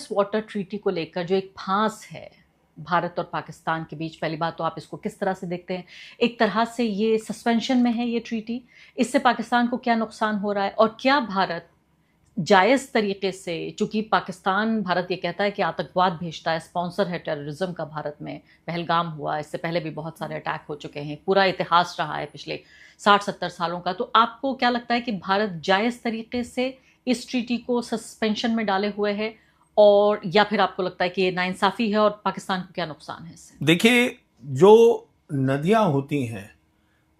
Indus water treaty को लेकर जो एक फांस है भारत और पाकिस्तान के बीच, पहली बात तो आप इसको किस तरह से देखते हैं? एक तरह से ये सस्पेंशन में है ये ट्रीटी, इससे पाकिस्तान को क्या नुकसान हो रहा है? और क्या भारत जायज़ तरीके से, चूंकि पाकिस्तान, भारत ये कहता है कि आतंकवाद भेजता है, स्पॉन्सर है टेररिज्म का भारत में, पहलगाम हुआ, इससे पहले भी बहुत सारे अटैक हो चुके हैं, पूरा इतिहास रहा है पिछले 60-70 सालों का, तो आपको क्या लगता है कि भारत जायज़ तरीके से इस ट्रीटी को सस्पेंशन में डाले हुए है, और या फिर आपको लगता है कि ये नाइंसाफ़ी है और पाकिस्तान को क्या नुकसान है इससे? देखिए, जो नदियां होती हैं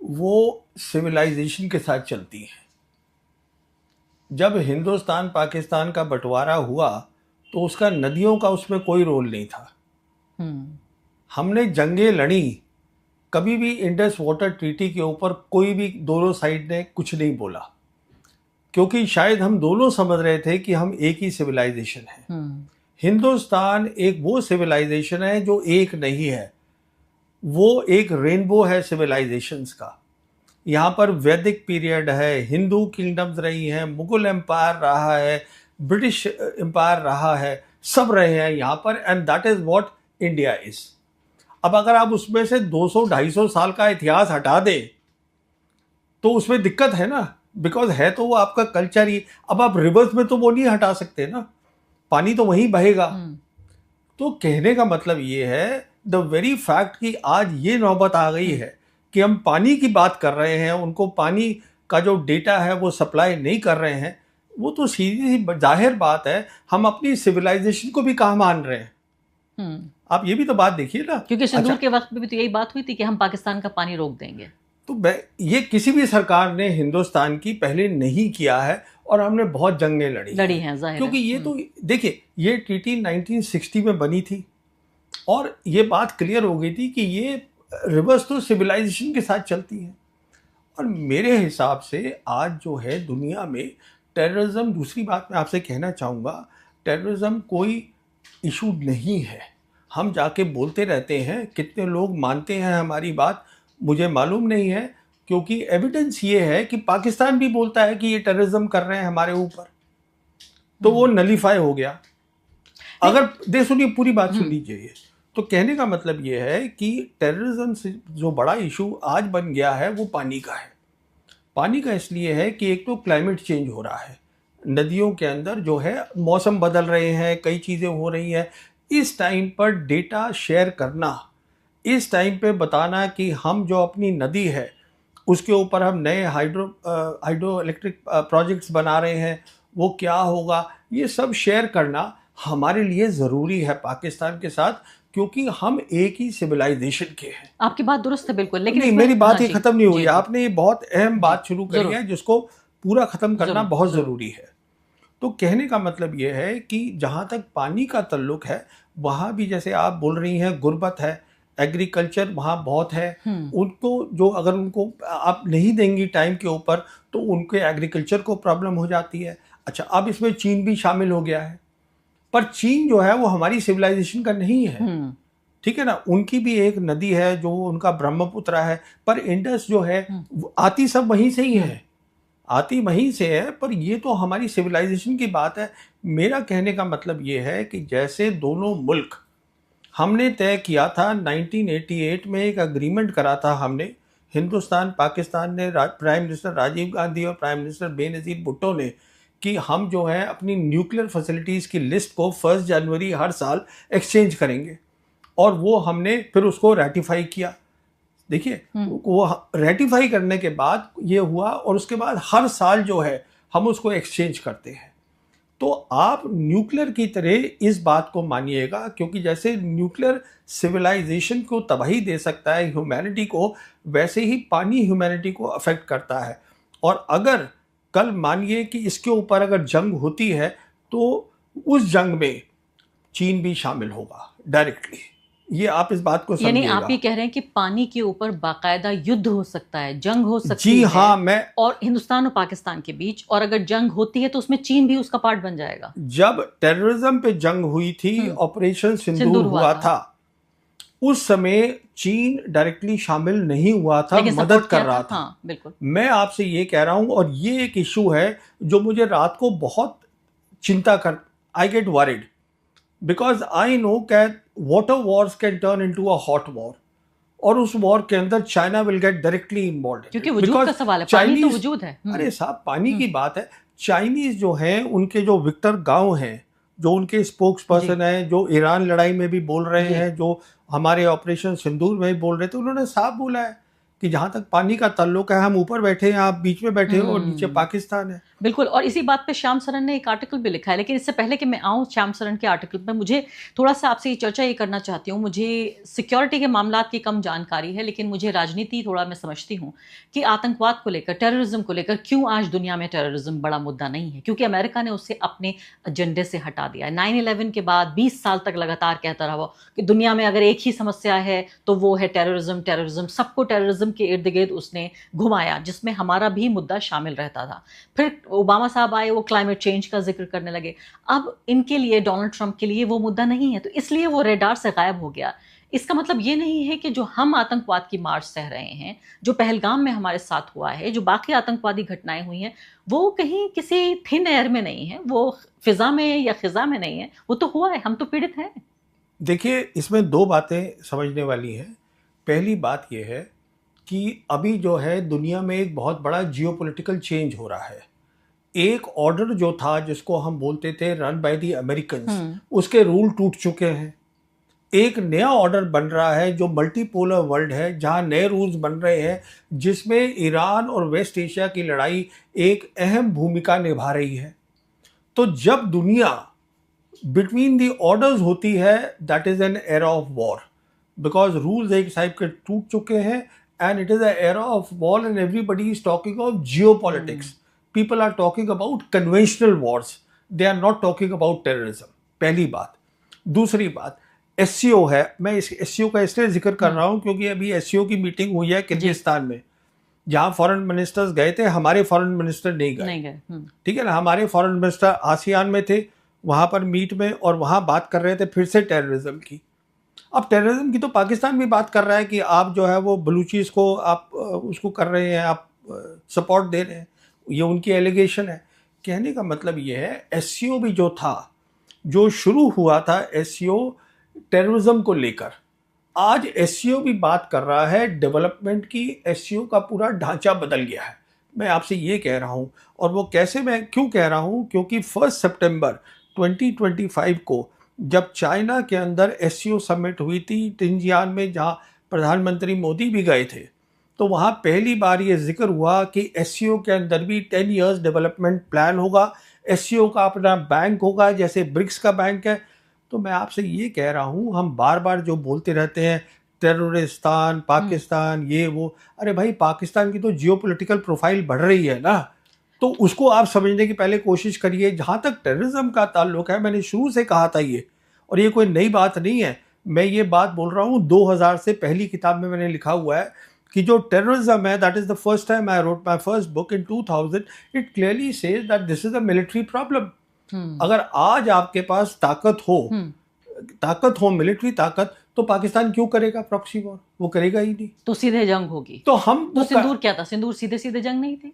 वो सिविलाइजेशन के साथ चलती हैं। जब हिंदुस्तान पाकिस्तान का बंटवारा हुआ तो उसका नदियों का उसमें कोई रोल नहीं था। हमने जंगें लड़ी, कभी भी इंडस वाटर ट्रीटी के ऊपर कोई भी दोनों साइड ने कुछ नहीं बोला, क्योंकि शायद हम दोनों समझ रहे थे कि हम एक ही सिविलाइजेशन है। हिंदुस्तान एक वो सिविलाइजेशन है जो एक नहीं है, वो एक रेनबो है सिविलाइजेशंस का। यहाँ पर वैदिक पीरियड है, हिंदू किंगडम्स रही हैं, मुगल एम्पायर रहा है, ब्रिटिश एम्पायर रहा है, सब रहे हैं यहाँ पर, and that is what India is. अब अगर आप उसमें से 200-250 साल का इतिहास हटा दें तो उसमें दिक्कत है ना, बिकॉज है तो वो आपका कल्चर ही। अब आप रिवर्स में तो वो नहीं हटा सकते ना, पानी तो वहीं बहेगा। तो कहने का मतलब ये है, द वेरी फैक्ट कि आज ये नौबत आ गई है कि हम पानी की बात कर रहे हैं, उनको पानी का जो डेटा है वो सप्लाई नहीं कर रहे हैं, वो तो सीधी सी जाहिर बात है हम अपनी सिविलाइजेशन को भी कहाँ मान रहे हैं। आप ये भी तो बात देखिए ना, क्योंकि सिंदूर के वक्त में भी तो यही बात हुई थी कि हम पाकिस्तान का पानी रोक देंगे। तो ये किसी भी सरकार ने हिंदुस्तान की पहले नहीं किया है, और हमने बहुत जंगें लड़ी हैं, क्योंकि ये तो देखिए, ये ट्रीटी 1960 में बनी थी और ये बात क्लियर हो गई थी कि ये रिवर्स तो सिविलाइजेशन के साथ चलती है। और मेरे हिसाब से आज जो है दुनिया में टेररिज्म, दूसरी बात मैं आपसे कहना चाहूँगा, टेररिज्म कोई इशू नहीं है। हम जाके बोलते रहते हैं, कितने लोग मानते हैं हमारी बात मुझे मालूम नहीं है, क्योंकि एविडेंस ये है कि पाकिस्तान भी बोलता है कि ये टेररिज्म कर रहे हैं हमारे ऊपर, तो वो नलीफाई हो गया। अगर सुनिए, पूरी बात सुन लीजिए। तो कहने का मतलब ये है कि टेररिज्म से जो बड़ा इशू आज बन गया है वो पानी का है। पानी का इसलिए है कि एक तो क्लाइमेट चेंज हो रहा है, नदियों के अंदर जो है मौसम बदल रहे हैं, कई चीज़ें हो रही हैं। इस टाइम पर डेटा शेयर करना, इस टाइम पे बताना कि हम जो अपनी नदी है उसके ऊपर हम नए हाइड्रो इलेक्ट्रिक प्रोजेक्ट्स बना रहे हैं, वो क्या होगा, ये सब शेयर करना हमारे लिए ज़रूरी है पाकिस्तान के साथ, क्योंकि हम एक ही सिविलाइजेशन के हैं। आपकी बात दुरुस्त है बिल्कुल, लेकिन नहीं, मेरी बात ही खत्म नहीं हुई। आपने ये बहुत अहम बात शुरू करी है जिसको पूरा खत्म करना बहुत ज़रूरी है। तो कहने का मतलब ये है कि जहाँ तक पानी का ताल्लुक है, वहाँ भी जैसे आप बोल रही हैं गुर्बत है, एग्रीकल्चर वहाँ बहुत है, उनको जो अगर उनको आप नहीं देंगी टाइम के ऊपर तो उनके एग्रीकल्चर को प्रॉब्लम हो जाती है। अच्छा, अब इसमें चीन भी शामिल हो गया है, पर चीन जो है वो हमारी सिविलाइजेशन का नहीं है, ठीक है ना। उनकी भी एक नदी है जो उनका ब्रह्मपुत्र है, पर इंडस जो है आती सब वहीं से ही है, आती वहीं से है, पर ये तो हमारी सिविलाइजेशन की बात है। मेरा कहने का मतलब ये है कि जैसे दोनों मुल्क हमने तय किया था 1988 में, एक अग्रीमेंट करा था हमने, हिंदुस्तान पाकिस्तान ने, प्राइम मिनिस्टर राजीव गांधी और प्राइम मिनिस्टर बेनज़ीर भुट्टो ने, कि हम जो है अपनी न्यूक्लियर फैसिलिटीज़ की लिस्ट को 1 जनवरी हर साल एक्सचेंज करेंगे, और वो हमने फिर उसको रेटिफाई किया। देखिए, वो रेटिफाई करने के बाद ये हुआ, और उसके बाद हर साल जो है हम उसको एक्सचेंज करते हैं। तो आप न्यूक्लियर की तरह इस बात को मानिएगा, क्योंकि जैसे न्यूक्लियर सिविलाइजेशन को तबाही दे सकता है ह्यूमैनिटी को, वैसे ही पानी ह्यूमैनिटी को अफेक्ट करता है। और अगर कल मानिए कि इसके ऊपर अगर जंग होती है तो उस जंग में चीन भी शामिल होगा डायरेक्टली। ये आप इस बात को समझिएगा। यानी आप ये कह रहे हैं कि पानी के ऊपर बाकायदा युद्ध हो सकता है, जंग हो सकती है। जी हाँ, मैं और हिंदुस्तान और पाकिस्तान के बीच, और अगर जंग होती है तो उसमें चीन भी उसका पार्ट बन जाएगा। जब टेररिज्म पे जंग हुई थी, ऑपरेशन सिंदूर हुआ था, उस समय चीन डायरेक्टली शामिल नहीं हुआ था, मदद कर रहा था। हाँ, बिल्कुल। मैं आपसे ये कह रहा हूं, और ये एक इशू है जो मुझे रात को बहुत चिंता कर, I get worried, because I know that water wars can turn into a hot war, और उस वॉर के अंदर China will get directly involve, क्योंकि वजूद का सवाल है, पानी तो वजूद है। अरे साहब, पानी की बात है। चाइनीज जो है, उनके जो विक्टर गांव हैं, जो उनके स्पोक्स पर्सन हैं, जो ईरान लड़ाई में भी बोल रहे हैं, जो हमारे ऑपरेशन सिंदूर में भी बोल रहे थे, उन्होंने साफ बोला है कि जहां तक पानी का ताल्लुक है, हम ऊपर बैठे हैं, आप बीच में बैठे हो, और नीचे पाकिस्तान है। बिल्कुल, और इसी बात पे श्याम सरन ने एक आर्टिकल भी लिखा है। लेकिन इससे पहले कि मैं आऊँ श्याम सरन के आर्टिकल पे, मुझे थोड़ा सा आपसे ये चर्चा ये करना चाहती हूँ। मुझे सिक्योरिटी के मामलात की कम जानकारी है, लेकिन मुझे राजनीति थोड़ा मैं समझती हूँ कि आतंकवाद को लेकर, टेररिज्म को लेकर क्यों आज दुनिया में टेररिज्म बड़ा मुद्दा नहीं है, क्योंकि अमेरिका ने उसे अपने एजेंडे से हटा दिया है। 9/11 के बाद 20 साल तक लगातार कहता रहा कि दुनिया में अगर एक ही समस्या है तो वो है टेररिज्म। टेररिज्म, सबको टेररिज्म के इर्द गिर्द उसने घुमाया, जिसमें हमारा भी मुद्दा शामिल रहता था। फिर ओबामा साहब आए, वो क्लाइमेट चेंज का जिक्र करने लगे। अब इनके लिए, डोनाल्ड ट्रंप के लिए वो मुद्दा नहीं है, तो इसलिए वो रेडार से गायब हो गया। इसका मतलब ये नहीं है कि जो हम आतंकवाद की मार सह रहे हैं, जो पहलगाम में हमारे साथ हुआ है, जो बाकी आतंकवादी घटनाएं हुई हैं, वो कहीं किसी थिन एयर में नहीं है, वो फिजा में या खिजा में नहीं है, वो तो हुआ है, हम तो पीड़ित हैं। देखिए, इसमें दो बातें समझने वाली हैं। पहली बात यह है कि अभी जो है दुनिया में एक बहुत बड़ा जियोपॉलिटिकल चेंज हो रहा है। एक ऑर्डर जो था, जिसको हम बोलते थे रन बाय द अमेरिकन्स, उसके रूल टूट चुके हैं। एक नया ऑर्डर बन रहा है जो मल्टीपोलर वर्ल्ड है, जहां नए रूल्स बन रहे हैं, जिसमें ईरान और वेस्ट एशिया की लड़ाई एक अहम भूमिका निभा रही है। तो जब दुनिया बिटवीन द ऑर्डर्स होती है, that is an era of war, because rules एक टाइप के टूट चुके हैं, and it is a era of war, and everybody is talking of geopolitics. People are talking about conventional wars. They are not talking about terrorism. पहली बात। दूसरी बात, SCO है। मैं इस SCO का इसलिए जिक्र कर रहा हूँ क्योंकि अभी SCO की मीटिंग हुई है किर्गिस्तान में, जहाँ फॉरेन मिनिस्टर्स गए थे, हमारे फॉरेन मिनिस्टर नहीं गए। ठीक है ना, हमारे फॉरेन मिनिस्टर आसियान में थे, वहाँ पर मीट में, और वहाँ बात कर रहे थे फिर से टेररिज्म की। अब टेररिज्म की तो पाकिस्तान भी बात कर रहा है कि आप जो है वो बलूचिस को आप उसको कर रहे हैं, आप सपोर्ट दे रहे हैं, ये उनकी एलिगेशन है। कहने का मतलब ये है, SCO भी जो था, जो शुरू हुआ था SCO टेररिज्म को लेकर, आज SCO भी बात कर रहा है डेवलपमेंट की। SCO का पूरा ढांचा बदल गया है, मैं आपसे ये कह रहा हूँ। और वो कैसे, मैं क्यों कह रहा हूँ, क्योंकि 1 सितंबर 2025 को जब चाइना के अंदर SCO समिट हुई थी टिंजियान में, जहाँ प्रधानमंत्री मोदी भी गए थे, तो वहाँ पहली बार ये जिक्र हुआ कि SCO के अंदर भी 10 इयर्स डेवलपमेंट प्लान होगा, SCO का अपना बैंक होगा, जैसे ब्रिक्स का बैंक है। तो मैं आपसे ये कह रहा हूँ, हम बार बार जो बोलते रहते हैं टेररिस्तान, पाकिस्तान, ये वो, अरे भाई, पाकिस्तान की तो जियोपॉलिटिकल प्रोफाइल बढ़ रही है ना, तो उसको आप समझने की पहले कोशिश करिए। जहाँ तक टेररिज्म का ताल्लुक है, मैंने शुरू से कहा था ये, और ये कोई नई बात नहीं है, मैं ये बात बोल रहा हूँ 2000 से, पहली किताब में मैंने लिखा हुआ है कि जो टेररिज्म है, that is the first time I wrote my first book in 2000, it clearly says that this is a military problem. अगर आज आपके पास ताकत हो मिलिट्री ताकत, तो पाकिस्तान क्यों करेगा प्रॉक्सी वॉर? वो करेगा ही नहीं, तो सीधे जंग होगी। तो हम तो सिंदूर क्या था? सिंदूर सीधे सीधे जंग नहीं थी।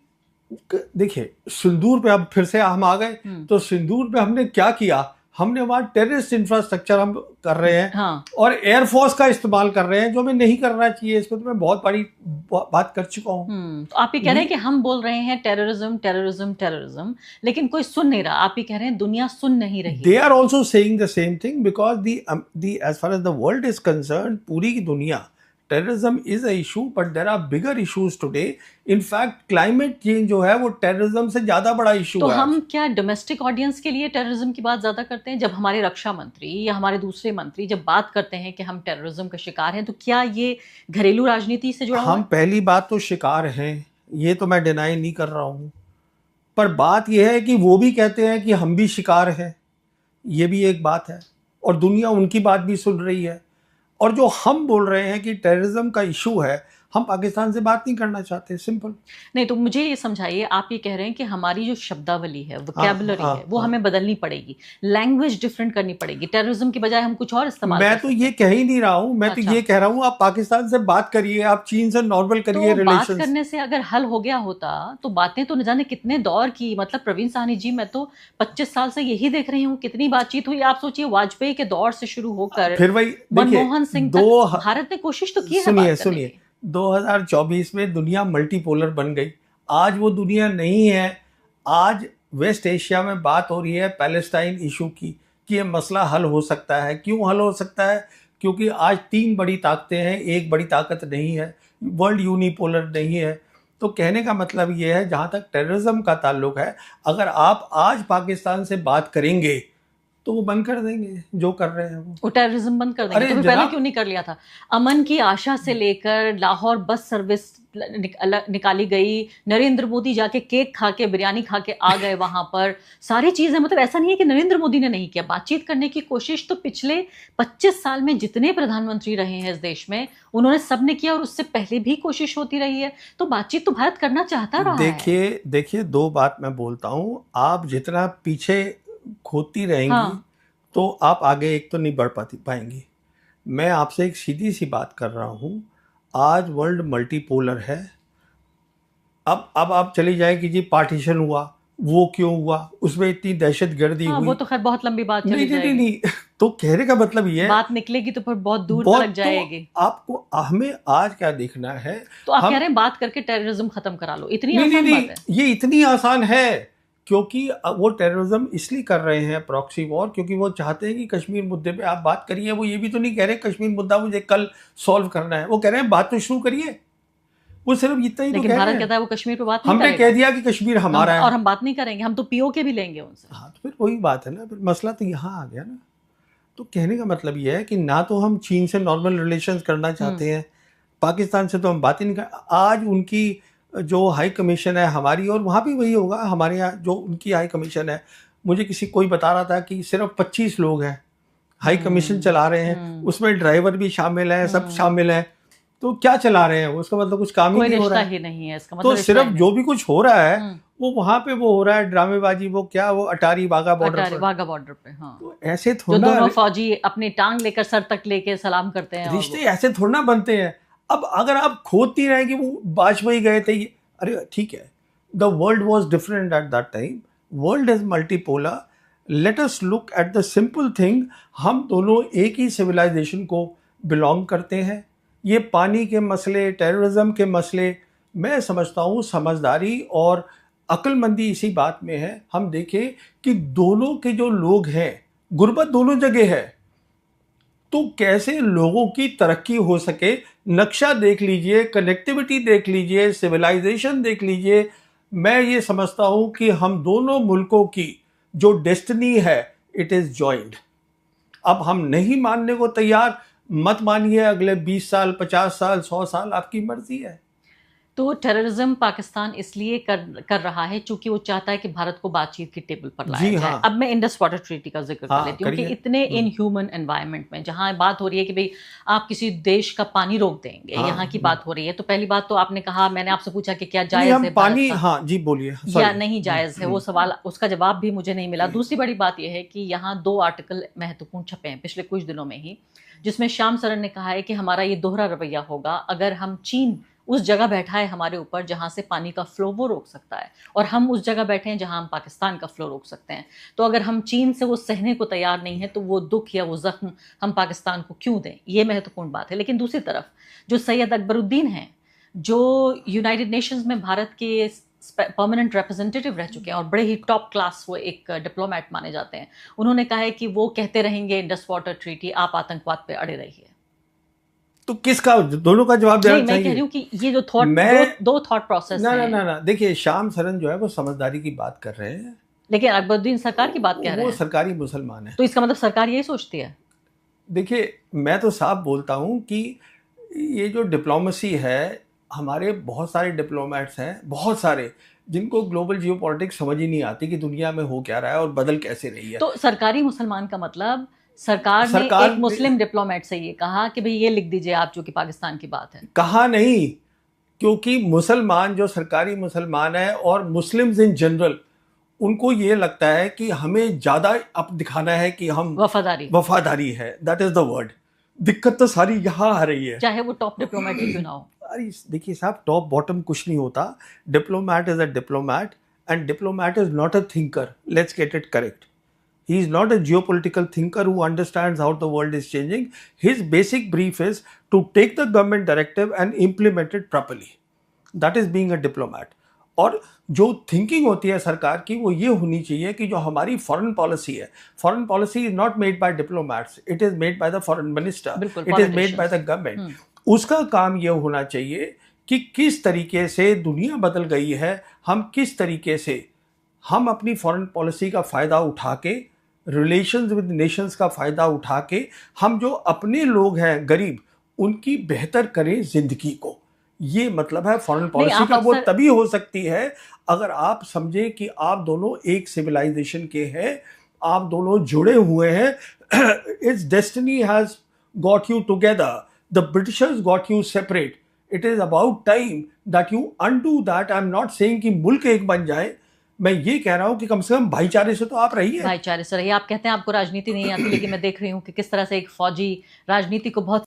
देखिए, सिंदूर पे अब फिर से हम आ गए, तो सिंदूर पे हमने क्या किया, हमने वहां टेररिस्ट इंफ्रास्ट्रक्चर हम कर रहे हैं, हाँ। और एयरफोर्स का इस्तेमाल कर रहे हैं, जो हमें नहीं करना चाहिए। इस पर तो मैं बहुत बड़ी बात कर चुका हूँ। तो आप ये कह रहे हैं कि हम बोल रहे हैं टेररिज्म टेररिज्म टेररिज्म, लेकिन कोई सुन नहीं रहा। आप ये कह रहे हैं दुनिया सुन नहीं रही। They are also saying the same thing, because the as far as the world is concerned, पूरी की दुनिया, terrorism is a issue, but there are bigger issues today. In fact climate change जो है वो टेररिज्म से ज्यादा बड़ा इशू है। तो हम क्या डोमेस्टिक ऑडियंस के लिए टेररिज्म की बात ज्यादा करते हैं? जब हमारे रक्षा मंत्री या हमारे दूसरे मंत्री जब बात करते हैं कि हम टेररिज्म का शिकार हैं, तो क्या ये घरेलू राजनीति से जुड़ा हुआ है? हम पहली बात तो शिकार हैं, ये तो मैं डिनाई नहीं कर रहा हूँ, पर बात यह है कि वो भी कहते हैं कि हम भी शिकार हैं, ये भी एक बात है, और दुनिया उनकी बात भी सुन रही है। और जो हम बोल रहे हैं कि टेररिज्म का इशू है, हम पाकिस्तान से बात नहीं करना चाहते, सिंपल। नहीं तो मुझे ये समझाइए, आप ये कह रहे हैं कि हमारी जो शब्दावली है, वोकैबुलरी है, वो हमें बदलनी पड़ेगी, लैंग्वेज डिफरेंट करनी पड़ेगी, टेररिज्म की बजाय हम कुछ और इस्तेमाल मैं तो ये कह ही नहीं रहा हूँ, मैं तो ये कह रहा हूँ आप पाकिस्तान से बात करिए, आप चीन से नॉर्मल करिए रिलेशंस। बात करने से अगर हल हो गया होता तो बातें तो न जाने कितने दौर की, मतलब प्रवीण साहनी जी, मैं तो 25 साल से यही देख रही हूँ, कितनी बातचीत हुई। आप सोचिए वाजपेयी के दौर से शुरू होकर फिर वही मनमोहन सिंह तक भारत ने कोशिश तो की है। सुनिए 2024 में दुनिया मल्टीपोलर बन गई, आज वो दुनिया नहीं है। आज वेस्ट एशिया में बात हो रही है पैलेस्टाइन इशू की, कि ये मसला हल हो सकता है। क्यों हल हो सकता है? क्योंकि आज 3 बड़ी ताकतें हैं, एक बड़ी ताकत नहीं है, वर्ल्ड यूनिपोलर नहीं है। तो कहने का मतलब ये है, जहाँ तक टेररिज्म का ताल्लुक है, अगर आप आज पाकिस्तान से बात करेंगे तो वो बंद कर देंगे जो कर रहे हैं वो टेररिज्म बंद कर देंगे। तो फिर पहले क्यों नहीं कर लिया था? अमन की आशा से लेकर लाहौर बस सर्विस निकाली गई, नरेंद्र मोदी जाके केक खा के, बिरयानी खा के आ गए वहां पर, सारी चीजें। मतलब ऐसा नहीं है कि नरेंद्र मोदी ने नहीं किया, बातचीत करने की कोशिश तो पिछले 25 साल में जितने प्रधानमंत्री रहे हैं इस देश में, उन्होंने सबने किया, और उससे पहले भी कोशिश होती रही है। तो बातचीत तो भारत करना चाहता रहा है। देखिए 2 बात मैं बोलता हूँ, आप जितना पीछे खोती रहेंगी तो आप आगे एक तो नहीं बढ़ पाएंगी। मैं आपसे एक सीधी सी बात कर रहा हूँ, आज वर्ल्ड मल्टीपोलर है। अब आप चली जाए कि जी पार्टीशन हुआ, वो क्यों हुआ, उसमें इतनी दहशतगर्दी हुई। वो तो खैर बहुत लंबी बात चली जाएगी। नहीं तो कहने का मतलब ये है, बात निकलेगी तो फिर बहुत दूर तक जाएगी। तो आपको हमें आज क्या देखना है? तो आप कह रहे हैं बात करके टेररिज्म खत्म करा लो, इतनी आसान बात है? ये इतनी आसान है क्योंकि वो टेररिज्म इसलिए कर रहे हैं प्रॉक्सी वॉर, क्योंकि वो चाहते हैं कि कश्मीर मुद्दे पे आप बात करिए। वो ये भी तो नहीं कह रहे कश्मीर मुद्दा मुझे कल सॉल्व करना है, वो कह रहे हैं बात तो शुरू करिए। वो सिर्फ इतना ही तो कह रहे हैं। भारत कहता है वो कश्मीर पे बात नहीं हमने कह दिया कि कश्मीर हमारा है और हम बात नहीं करेंगे, हम तो पीओके भी लेंगे उनसे। हाँ, तो फिर वही बात है ना, फिर मसला तो यहाँ आ गया ना। तो कहने का मतलब ये है कि ना तो हम चीन से नॉर्मल रिलेशंस करना चाहते हैं, पाकिस्तान से तो हम बात ही नहीं कर। आज उनकी जो हाई कमीशन है हमारी, और वहाँ भी वही होगा, हमारे यहाँ जो उनकी हाई कमीशन है, मुझे कोई बता रहा था कि सिर्फ 25 लोग हैं हाई कमीशन चला रहे हैं, उसमें ड्राइवर भी शामिल है, सब शामिल है। तो क्या चला रहे हैं? उसका मतलब कुछ काम ही नहीं हो रहा है। ही नहीं है इसका मतलब। तो सिर्फ जो भी कुछ हो रहा है वो वहाँ पे वो हो रहा है ड्रामेबाजी। वो क्या, वो अटारी वाघा बॉर्डर पे। हाँ, तो ऐसे थोड़ा दोनों फौजी अपनी टांग लेकर सर तक लेके सलाम करते हैं, रिश्ते ऐसे थोड़ा ना बनते हैं। अब अगर आप खोदती रहे कि वो वाजपेयी गए थे, अरे ठीक है, the world was different at that time, world is multipolar, let us look at the simple thing. हम दोनों एक ही सिविलाइजेशन को बिलोंग करते हैं। ये पानी के मसले, टेररिज्म के मसले, मैं समझता हूँ समझदारी और अक्लमंदी इसी बात में है। हम देखें कि दोनों के जो लोग हैं, गुर्बत दोनों जगह है, तो कैसे लोगों की तरक्की हो सके। नक्शा देख लीजिए, कनेक्टिविटी देख लीजिए, सिविलाइजेशन देख लीजिए। मैं ये समझता हूं कि हम दोनों मुल्कों की जो डेस्टिनी है, इट इज जॉइंट। अब हम नहीं मानने को तैयार, मत मानिए, अगले 20 साल, 50 साल, 100 साल आपकी मर्जी है। तो टेररिज्म पाकिस्तान इसलिए कर रहा है क्योंकि वो चाहता है कि भारत को बातचीत की टेबल पर लाया जाए। अब मैं इंडस वाटर ट्रीटी का जिक्र कर लेती हूँ कि इतने इनह्यूमन एनवायरनमेंट में जहाँ बात हो रही है कि भाई आप किसी देश का पानी रोक देंगे, यहाँ की बात हो रही है। तो पहली बात तो आपने कहा, मैंने आपसे पूछा कि क्या जायज है पानी, हाँ जी बोलिए, या नहीं जायज है, वो सवाल, उसका जवाब भी मुझे नहीं मिला। दूसरी बड़ी बात यह है कि यहाँ 2 आर्टिकल महत्वपूर्ण छपे हैं पिछले कुछ दिनों में ही, जिसमें श्याम सरन ने कहा है कि हमारा ये दोहरा रवैया होगा अगर हम चीन उस जगह बैठा है हमारे ऊपर जहां से पानी का फ्लो वो रोक सकता है, और हम उस जगह बैठे हैं जहां हम पाकिस्तान का फ्लो रोक सकते हैं। तो अगर हम चीन से वो सहने को तैयार नहीं है तो वो दुख या वो जख्म हम पाकिस्तान को क्यों दें, ये महत्वपूर्ण बात है। लेकिन दूसरी तरफ जो सैयद अकबरुद्दीन हैं, जो यूनाइटेड नेशंस में भारत के परमानेंट रिप्रेजेंटेटिव रह चुके हैं और बड़े ही टॉप क्लास वो एक डिप्लोमेट माने जाते हैं, उन्होंने कहा है कि वो कहते रहेंगे इंडस वाटर ट्रीटी, आप आतंकवाद पे अड़े रहिए। तो किसका, दोनों का जवाब देना चाहिए। मैं कह रही हूँ कि ये जो दो थॉट प्रोसेस है। ना, देखिए श्याम सरन जो है वो समझदारी की बात कर रहे हैं, लेकिन अकबरुद्दीन सरकार की बात कह रहे हैं। वो सरकारी मुसलमान है, तो इसका मतलब सरकार यही सोचती है। देखिए मैं तो साफ बोलता हूँ कि ये जो डिप्लोमेसी है, हमारे बहुत सारे डिप्लोमेट्स हैं, बहुत सारे, जिनको ग्लोबल जियोपॉलिटिक्स समझ ही नहीं आती कि दुनिया में हो क्या रहा है और बदल कैसे रही है। तो सरकारी मुसलमान का मतलब सरकार ने एक मुस्लिम डिप्लोमेट से ये कहा कि भाई ये लिख दीजिए आप, जो कि पाकिस्तान की बात है। कहा नहीं, क्योंकि मुसलमान जो सरकारी मुसलमान है और मुस्लिम्स इन जनरल, उनको ये लगता है कि हमें ज्यादा अब दिखाना है कि हम वफादारी है, दैट इज द वर्ड। दिक्कत तो सारी यहाँ आ रही है, चाहे वो टॉप डिप्लोमेट ही क्यों ना हो। अरे देखिए साहब, टॉप बॉटम कुछ नहीं होता। Diplomat is a diplomat and diplomat is not a thinker, let's get it correct. He is not a geopolitical thinker who understands how the world is changing. His basic brief is to take the government directive and implement it properly. That is being a diplomat. और जो thinking होती है सरकार की वो ये होनी चाहिए कि जो हमारी फॉरेन पॉलिसी है, foreign policy is not made by diplomats, it is made by the foreign minister, it is made by the government. उसका काम ये होना चाहिए कि किस तरीके से दुनिया बदल गई है, हम किस तरीके से हम अपनी फॉरेन पॉलिसी का फ़ायदा उठा के, रिलेशंस विद नेशंस का फ़ायदा उठा के, हम जो अपने लोग हैं गरीब, उनकी बेहतर करें ज़िंदगी को। ये मतलब है फॉरेन पॉलिसी का। वो तभी हो सकती है अगर आप समझें कि आप दोनों एक सिविलाइजेशन के हैं, आप दोनों जुड़े हुए हैं। It's destiny has got you together, the Britishers got you separate. It is about time that you undo that. I am not saying कि मुल्क एक बन जाए, मैं ये कह रहा हूं कि कम से कम भाईचारे से तो आप रहिए। भाईचारे से रहिए। आप कहते हैं आपको राजनीति नहीं आती, लेकिन मैं देख रही हूँ कि किस तरह से एक फौजी राजनीति को बहुत